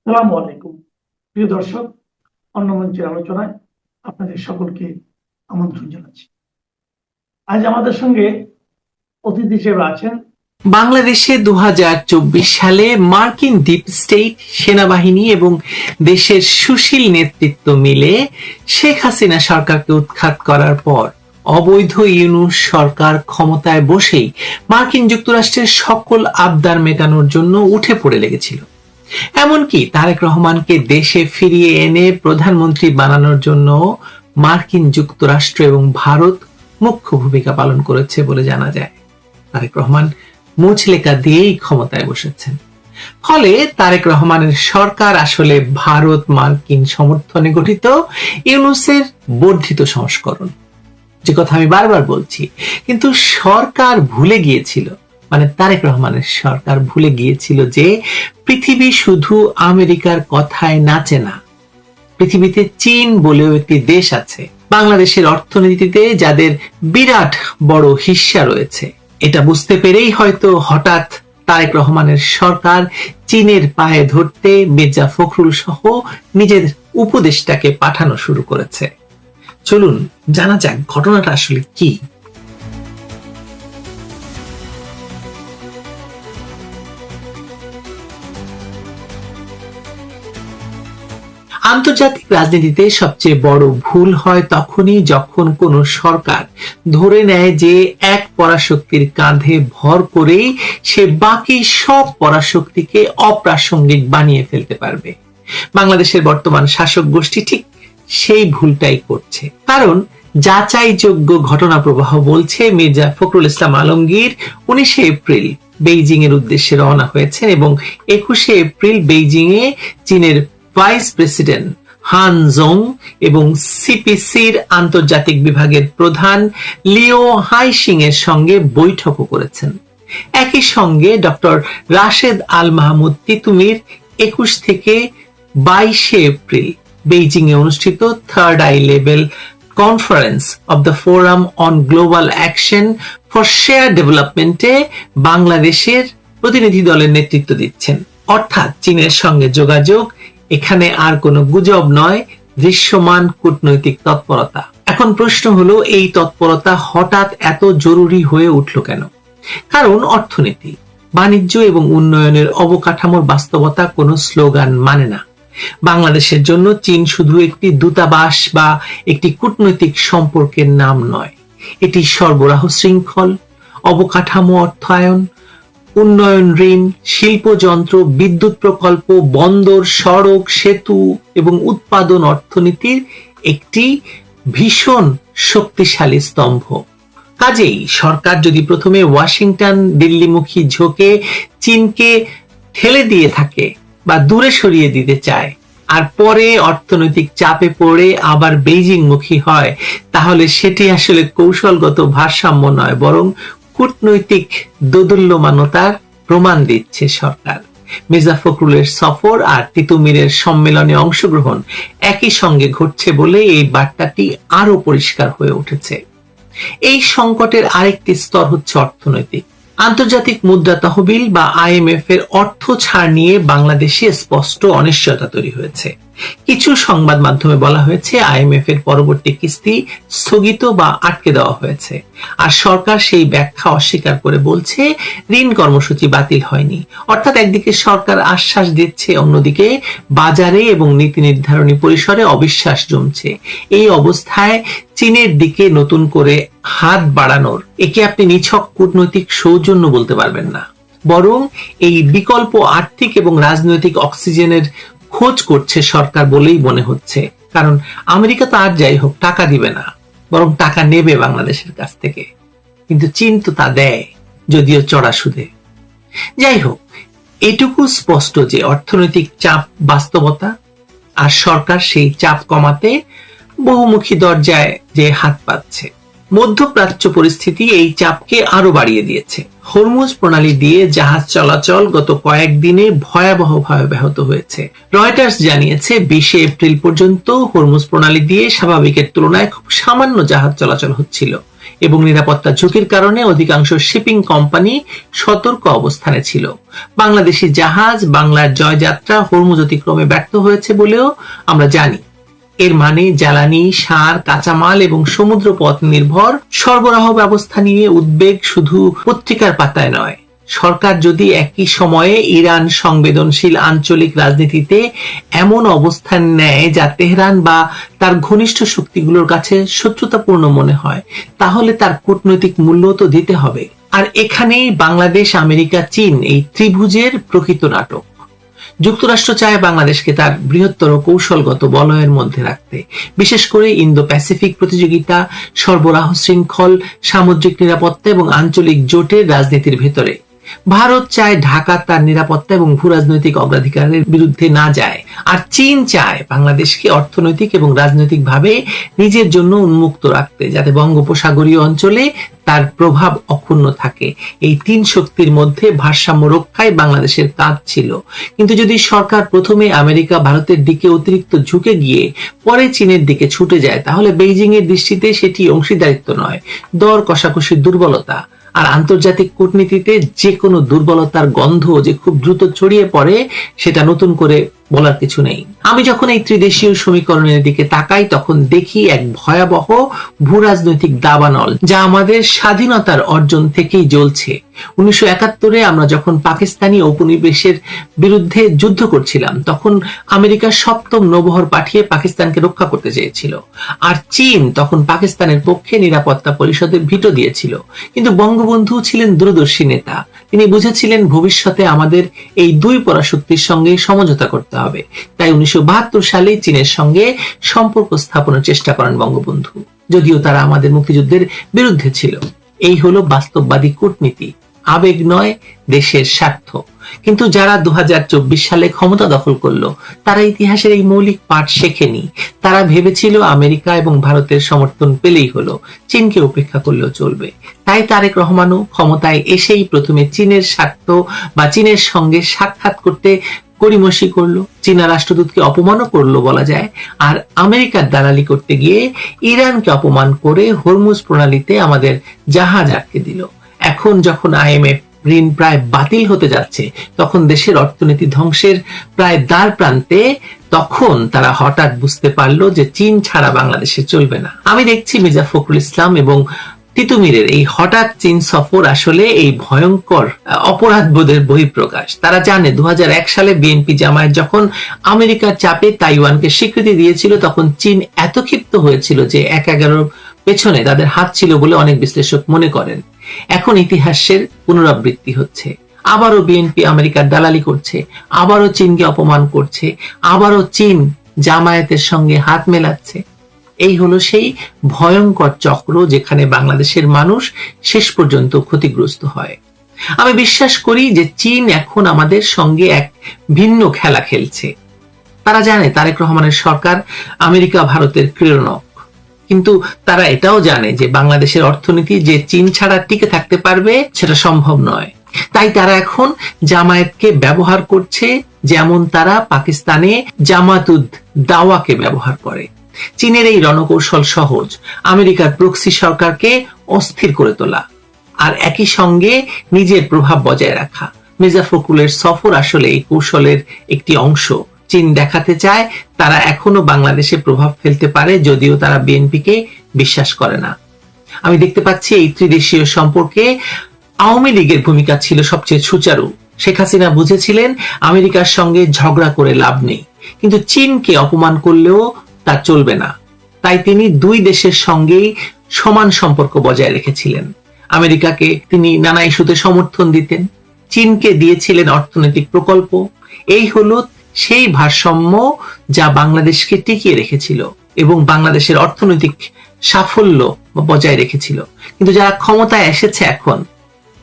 সালামু আলাইকুম। প্রিয় দর্শক, অন্য মঞ্চের আলোচনায় আপনাদের সকলকে আমন্ত্রণ জানাচ্ছি। আজ আমাদের সঙ্গে অতিথি হিসেবে আছেন বাংলাদেশে 2024 সালে মার্কিন ডিপ স্টেট, সেনাবাহিনী এবং দেশের সুশীল নেতৃত্ব মিলে শেখ হাসিনা সরকারকে উৎখাত করার পর অবৈধ ইউনূস সরকার ক্ষমতায় বসেই মার্কিন যুক্তরাষ্ট্রের সকল আবদার মেটানোর জন্য উঠে পড়ে লেগেছিল। এমনকি তারেক রহমানকে দেশে ফিরিয়ে এনে প্রধানমন্ত্রী বানানোর জন্য মার্কিন যুক্তরাষ্ট্র এবং ভারত মুখ্য ভূমিকা পালন করেছে বলে জানা যায়। তারেক রহমান মুচলেকা দিয়েই ক্ষমতায় বসেছেন। ফলে তারেক রহমানের সরকার আসলে ভারত মার্কিন সমর্থনে গঠিত ইউনূসের বর্ধিত সংস্করণ, যে কথা আমি বারবার বলছি। কিন্তু সরকার ভুলে গিয়েছিল, মানে তারেক রহমানের সরকার ভুলে গিয়েছিল যে পৃথিবী শুধু আমেরিকার কথায় নাচে না। পৃথিবীতে চীন বলেও একটি দেশ আছে, বাংলাদেশের অর্থনীতিতে যাদের বিরাট বড় হিস্সা রয়েছে। এটা বুঝতে পেরেই হয়তো হঠাৎ তারেক রহমানের সরকার চীনের পায়ে ধরতে মির্জা ফখরুল সহ নিজের উপদেষ্টাকে পাঠানো শুরু করেছে। চলুন জানা যাক ঘটনাটা আসলে কি। আন্তর্জাতিক রাজনীতিতে সবচেয়ে বড় ভুল হয় তখনই যখন কোন সরকার ধরে নেয় যে এক পরাশক্তির কাঁধে ভর করেই সে বাকি সব পরাশক্তিকে অপ্রাসঙ্গিক বানিয়ে ফেলতে পারবে। বাংলাদেশের বর্তমান শাসক গোষ্ঠী ঠিক সেই ভুলটাই করছে। কারণ যাচাইযোগ্য ঘটনা প্রবাহ বলছে মির্জা ফখরুল ইসলাম আলমগীর 19 এপ্রিল বেইজিং এর উদ্দেশ্যে রওনা হয়েছেন এবং 21 এপ্রিল বেইজিং এ চীনের ভাইস প্রেসিডেন্ট হান জং এবং সিপিসির আন্তর্জাতিক বিভাগের প্রধান লিও হাইসিং এর সঙ্গে বৈঠকও করেছেন। একই সঙ্গে ডক্টর রাশেদ আল মাহমুদ তিতুমির 21 থেকে 22 এপ্রিল বেইজিং এ অনুষ্ঠিত third high level conference of the forum on global action for shared ডেভেলপমেন্টে বাংলাদেশের প্রতিনিধি দলের নেতৃত্ব দিচ্ছেন। অর্থাৎ চীনের সঙ্গে যোগাযোগ এখানে আর কোনো গুজব নয়, দৃশ্যমান কূটনৈতিক তৎপরতা। এখন প্রশ্ন হলো, এই তৎপরতা হঠাৎ এত জরুরি হয়ে উঠল কেন? কারণ অর্থনীতি, বাণিজ্য এবং উন্নয়নের অবকাঠামোর বাস্তবতা কোনো স্লোগান মানে না। বাংলাদেশের জন্য চীন শুধু একটি দূতাবাস বা একটি কূটনৈতিক সম্পর্কের নাম নয়, এটি সরবরাহ শৃঙ্খল, অবকাঠামো অর্থায়ন, উন্নয়ন ঋণ, শিল্পযন্ত্র, বিদ্যুৎ প্রকল্প, বন্দর, সড়ক, সেতু এবং উৎপাদন অর্থনীতির একটি ভীষণ শক্তিশালী স্তম্ভ। কাজেই সরকার যদি প্রথমে ওয়াশিংটন দিল্লিমুখী ঝোঁকে চীনকে ঠেলে দিয়ে থাকে বা দূরে সরিয়ে দিতে চায়, আর পরে অর্থনৈতিক চাপে পড়ে আবার বেইজিং মুখী হয়, তাহলে সেটি আসলে কৌশলগত ভারসাম্য নয়, বরং কূটনৈতিক দোদুল্যমানতার প্রমাণ দিচ্ছে সরকার। মির্জা ফখরুলের সফর আর তিতুমিরের সম্মেলনে অংশগ্রহণ একই সঙ্গে ঘটছে বলে এই বার্তাটি আরো পরিষ্কার হয়ে উঠেছে। এই সংকটের আরেকটি স্তর হচ্ছে অর্থনৈতিক। আন্তর্জাতিক মুদ্রা তহবিল বা IMF এর অর্থ ছাড় নিয়ে বাংলাদেশে স্পষ্ট অনিশ্চয়তা তৈরি হয়েছে। কিছু সংবাদ মাধ্যমে বলা হয়েছে IMF এর পরবর্তী কিস্তি স্থগিত বা আটকে দেওয়া হয়েছে, আর সরকার সেই ব্যাখ্যা অস্বীকার করে বলছে ঋণ কর্মসূচি বাতিল হয়নি। অর্থাৎ একদিকে সরকার আশ্বাস দিচ্ছে, অন্যদিকে বাজারে এবং নীতি নির্ধারণী পরিসরে অবিশ্বাস জমছে। এই অবস্থায় চীনের দিকে নতুন করে হাত বাড়ানোর একে আপনি নিছক কূটনৈতিক সৌজন্য বলতে পারবেন না, বরং এই বিকল্প আর্থিক এবং রাজনৈতিক অক্সিজেনের খোঁজ করছে সরকার বলেই মনে হচ্ছে। কারণ আমেরিকা তো আর যাই হোক টাকা দিবে না, বরং টাকা নেবে বাংলাদেশের কাছ থেকে। কিন্তু চীন তো তা দেয়, যদিও চড়া সুদে। যাই হোক, এটুকু স্পষ্ট যে অর্থনৈতিক চাপ বাস্তবতা, আর সরকার সেই চাপ কমাতে বহুমুখী দরজায় যে হাত পাচ্ছে। মধ্যপ্রাচ্য পরিস্থিতি এই চাপকে আরো বাড়িয়ে দিয়েছে। হরমুজ প্রণালী দিয়ে জাহাজ চলাচল গত কয়েকদিনে ভয়াবহভাবে ব্যাহত হয়েছে। রয়টার্স জানিয়েছে 20 এপ্রিল পর্যন্ত হরমুজ প্রণালী দিয়ে স্বাভাবিকের তুলনায় খুব সামান্য জাহাজ চলাচল হচ্ছিল এবং নিরাপত্তা ঝুঁকির কারণে অধিকাংশ শিপিং কোম্পানি সতর্ক অবস্থানে ছিল। বাংলাদেশি জাহাজ বাংলার জয়যাত্রা হরমুজ অতিক্রমে ব্যর্থ হয়েছে বলেও আমরা জানি। এর মানে জ্বালানি, সার, কাঁচামাল এবং সমুদ্র পথ নির্ভর সরবরাহ ব্যবস্থা নিয়ে উদ্বেগ শুধু পত্রিকার পাতায় নয়। সরকার যদি একই সময়ে ইরান সংবেদনশীল আঞ্চলিক রাজনীতিতে এমন অবস্থান নেয় যা তেহরান বা তার ঘনিষ্ঠ শক্তিগুলোর কাছে শত্রুতাপূর্ণ মনে হয়, তাহলে তার কূটনৈতিক মূল্য তো দিতে হবে। আর এখানেই বাংলাদেশ, আমেরিকা, চীন এই ত্রিভুজের প্রকৃত নাটক। যুক্তরাষ্ট্র চায় বাংলাদেশকে তার বৃহত্তর কৌশলগত বলয়ের মধ্যে রাখতে, বিশেষ করে ইন্দো প্যাসিফিক প্রতিযোগিতা, সরবরাহ শৃঙ্খল, সামুদ্রিক নিরাপত্তা এবং আঞ্চলিক জোটের রাজনীতির ভেতরে। ভারত চায় ঢাকা তার নিরাপত্তা এবং ভূরাজনৈতিক অগ্রাধিকারের বিরুদ্ধে না যায়। আর চীন চায় বাংলাদেশকে অর্থনৈতিক এবং রাজনৈতিকভাবে নিজের জন্য উন্মুক্ত রাখতে, যাতে বঙ্গোপসাগরীয় অঞ্চলে তার প্রভাব অক্ষুণ্ণ থাকে। এই তিন শক্তির মধ্যে ভারসাম্য রক্ষায় বাংলাদেশের কাজ ছিল। কিন্তু যদি সরকার প্রথমে আমেরিকা, ভারতের দিকে অতিরিক্ত ঝুঁকে গিয়ে পরে চীনের দিকে ছুটে যায়, তাহলে বেইজিং এর দৃষ্টিতে সেটি অংশীদারিত্ব নয়, দর কষাকষির দুর্বলতা। আর আন্তর্জাতিক কূটনীতিতে যে কোনো দুর্বলতার গন্ধ যে খুব দ্রুত ছড়িয়ে পড়ে, সেটা নতুন করে বলার কিছু নেই। আমি যখন এই ত্রিদেশীয় সমীকরণের দিকে তাকাই, তখন দেখি এক ভয়াবহ ভূরাজনৈতিক দাবানল, যা আমাদের স্বাধীনতার অর্জন থেকেই জ্বলছে। 1971-এ আমরা যখন পাকিস্তানি উপনিবেশের বিরুদ্ধে যুদ্ধ করছিলাম, তখন আমেরিকা 7ম নৌবহর পাঠিয়ে পাকিস্তানকে রক্ষা করতে চেয়েছিল। আর চীন তখন পাকিস্তানের পক্ষে নিরাপত্তা পরিষদে ভিটো দিয়েছিল। কিন্তু বঙ্গবন্ধু ছিলেন দূরদর্শী নেতা। তিনি বুঝেছিলেন ভবিষ্যতে আমাদের এই দুই পরাশক্তির সঙ্গে সমঝোতা করতে হবে। তাই 1972 সালে চীনের সঙ্গে সম্পর্ক স্থাপনের চেষ্টা করেন বঙ্গবন্ধু, যদিও তারা আমাদের মুক্তিযুদ্ধের বিরুদ্ধে ছিল। এই হলো বাস্তববাদী কূটনীতি, আবেগ নয়, দেশের স্বার্থ। কিন্তু যারা 2024 সালে ক্ষমতা দখল করলো, তারা ইতিহাসের এই মৌলিক পাঠ শেখেনি। তারা ভেবেছিল আমেরিকা এবং ভারতের সমর্থন পেলেই হলো, চীনকে উপেক্ষা করলেও চলবে। তাই তারেক রহমানও ক্ষমতায় এসেই প্রথমে চীনের স্বার্থ বা চীনের সঙ্গে সাক্ষাৎ করতে গড়িমসি করলো, চীনা রাষ্ট্রদূতকে অপমানও করলো বলা যায়। আর আমেরিকার দালালি করতে গিয়ে ইরানকে অপমান করে হরমুজ প্রণালীতে আমাদের জাহাজ আটকে দিল। এখন যখন IMF ঋণ প্রায় বাতিল হতে যাচ্ছে, তখন দেশের অর্থনীতি ধ্বংসের প্রায় দ্বার প্রান্তে, তখন তারা হঠাৎ বুঝতে পারলো যে চীন ছাড়া বাংলাদেশে চলবে না। আমি দেখছি মির্জা ফখরুল ইসলাম এবং তিতুমিরের এই হঠাৎ চীন সফর আসলে এই ভয়ঙ্কর অপরাধ বোধের বহিঃপ্রকাশ। তারা জানে 2001 সালে বিএনপি জামায়াত যখন আমেরিকার চাপে তাইওয়ানকে স্বীকৃতি দিয়েছিল, তখন চীন এত ক্ষিপ্ত হয়েছিল যে 1/11 পেছনে তাদের হাত ছিল বলে অনেক বিশ্লেষক মনে করেন। এখন ইতিহাসের পুনরাবৃত্তি হচ্ছে। আবারও বিএনপি আমেরিকার দালালি করছে, আবারও চীনকে অপমান করছে, আবারও চীন জামায়াতের সঙ্গে হাত মেলাচ্ছে। এই হলো সেই ভয়ঙ্কর চক্র যেখানে বাংলাদেশের মানুষ শেষ পর্যন্ত ক্ষতিগ্রস্ত হয়। আমি বিশ্বাস করি যে চীন এখন আমাদের সঙ্গে এক ভিন্ন খেলা খেলছে। তারা জানে তারেক রহমানের সরকার আমেরিকা ভারতের প্রেরণক, কিন্তু তারা এটাও জানে যে বাংলাদেশের অর্থনীতি যে চীন ছাড়া টিকে থাকতে পারবে সেটা সম্ভব নয়। তাই তারা এখন জামায়াতকে ব্যবহার করছে যেমন তারা পাকিস্তানে জামাতুদ দাওয়াকে ব্যবহার করে। চীনের এই রণকৌশল সহজ, আমেরিকার প্রক্সি সরকারকে অস্থির করে তোলা আর একই সঙ্গে নিজের প্রভাব বজায় রাখা। মির্জা ফখরুলের সফর আসলে এই কৌশলের একটি অংশ। চীন দেখাতে চায় তারা এখনো বাংলাদেশে প্রভাব ফেলতে পারে, যদিও তারা বিএনপিকে বিশ্বাস করে না। আমি দেখতে পাচ্ছি এই ত্রিদেশীয় সম্পর্কে আওয়ামী লীগের ভূমিকা ছিল সবচেয়ে সুচারু। শেখ হাসিনা বুঝেছিলেন আমেরিকার সঙ্গে ঝগড়া করে লাভ নেই, কিন্তু চীনকে অপমান করলেও তা চলবে না। তাই তিনি দুই দেশের সঙ্গেই সমান সম্পর্ক বজায় রেখেছিলেন। আমেরিকাকে তিনি নানা ইস্যুতে সমর্থন দিতেন, চীনকে দিয়েছিলেন অর্থনৈতিক প্রকল্প। এই হলো সেই ভারসাম্য যা বাংলাদেশকে টিকিয়ে রেখেছিল এবং বাংলাদেশের অর্থনৈতিক সাফল্য বজায় রেখেছিল। কিন্তু যারা ক্ষমতায় এসেছে, এখন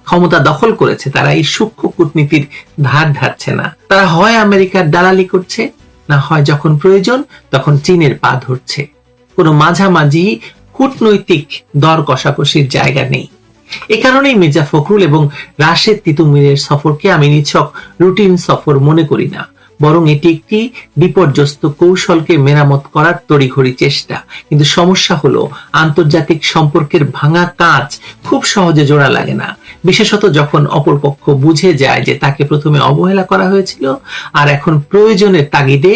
ক্ষমতা দখল করেছে, তারা এই সূক্ষ্ম কূটনীতির ধার ধারছে না। তারা হয় আমেরিকার দালালি করছে, না হয় যখন প্রয়োজন তখন চীনের পা ধরছে। কোনো মাঝামাঝি কূটনৈতিক দর কষাকষির জায়গা নেই। এ কারণেই মির্জা ফখরুল এবং রাশেদ তিতুমিরের সফরকে আমি নিছক রুটিন সফর মনে করি না, বরং এটি একটি বিপর্যস্ত কৌশলকে মেরামত করার তড়িঘড়ি চেষ্টা। কিন্তু সমস্যা হলো আন্তর্জাতিক সম্পর্কের ভাঙা কাঁচ খুব সহজে জোড়া লাগে না, বিশেষত যখন অপরপক্ষ বুঝে যায় যে তাকে প্রথমে অবহেলা করা হয়েছিল আর এখন প্রয়োজনের তাগিদে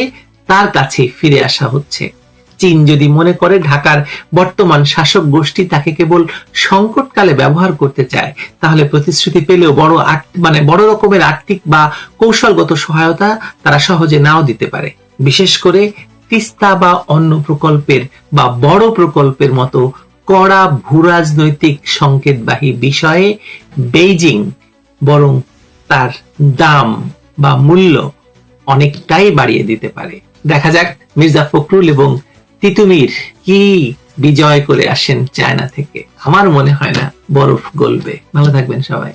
তার কাছে ফিরে আসা হচ্ছে। চীন যদি মনে করে ঢাকার বর্তমান শাসক গোষ্ঠী তাকে কেবল সংকটকালে ব্যবহার করতে চায়, তাহলে প্রতিশ্রুতি পেলেও বড় রকমের আর্থিক বা কৌশলগত সহায়তা তারা সহজে নাও দিতে পারে। বিশেষ করে তিস্তা বা অন্য প্রকল্পের বা বড় প্রকল্পের মতো কড়া ভূরাজনৈতিক সংকেতবাহী বিষয়ে বেইজিং বরং তার দাম বা মূল্য অনেকটাই বাড়িয়ে দিতে পারে। দেখা যাক মির্জা ফখরুল এবং তিতুমির কি বিজয় করে আসেন চায়না থেকে। আমার মনে হয় না বরফ গলবে। ভালো থাকবেন সবাই।